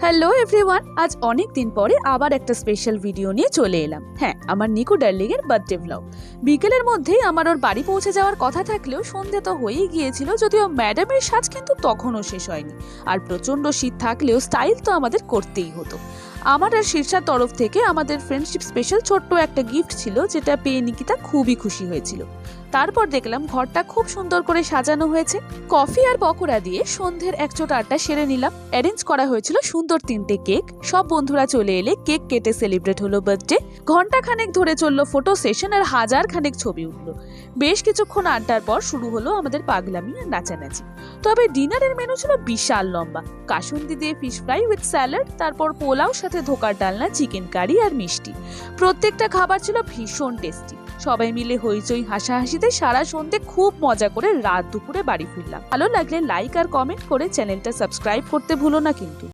Hello everyone, আজ অনেক দিন পরে আবার একটা স্পেশাল ভিডিও নিয়ে চলে এলাম। হ্যাঁ, আমার নিকু ডার্লিং এর বার্থডে ব্লগ। বিকেলের মধ্যেই আমার ওর বাড়ি পৌঁছে যাওয়ার কথা থাকলেও সন্ধে তো হয়েই গিয়েছিল, যদিও ম্যাডামের সাজ কিন্তু তখনও শেষ হয়নি। আর প্রচন্ড শীত থাকলেও স্টাইল তো আমাদের করতেই হতো। আমার আর শীর্ষার তরফ থেকে আমাদের ফ্রেন্ডশিপ স্পেশাল ছোট্ট একটা গিফট ছিল, যেটা পেয়ে নিকিতা খুবই খুশি হয়েছিল। তারপর দেখলাম ঘরটা খুব সুন্দর করে সাজানো হয়েছে। কফি আর পকোড়া দিয়ে সন্ধ্যের একচোট আড্ডা সেরে নিলাম। অ্যারেঞ্জ করা হয়েছিল সুন্দর 3টে কেক। সব বন্ধুরা চলে এলে কেক কেটে সেলিব্রেট হলো বার্থডে। ঘন্টা খানেক ধরে চললো ফটো সেশন আর হাজার খানেক ছবি উঠলো। বেশ কিছুক্ষণ আড্ডার পর শুরু হলো আমাদের পাগলামি আর নাচানাচি। তবে ডিনারের মেনু ছিল বিশাল লম্বা। কাসুন্দি দিয়ে ফিশ ফ্রাই উইথ স্যালাড, তারপর পোলাও, সাথে ধোকার ডালনা, চিকেন কারি আর মিষ্টি। প্রত্যেকটা খাবার ছিল ভীষণ টেস্টি। সবাই মিলে হইচই হাসাহাসিতে সারা সন্ধে খুব মজা করে রাত দুপুরে বাড়ি ফিরলাম। ভালো লাগলে লাইক আর কমেন্ট করে চ্যানেলটা সাবস্ক্রাইব করতে ভুলো না কিন্তু।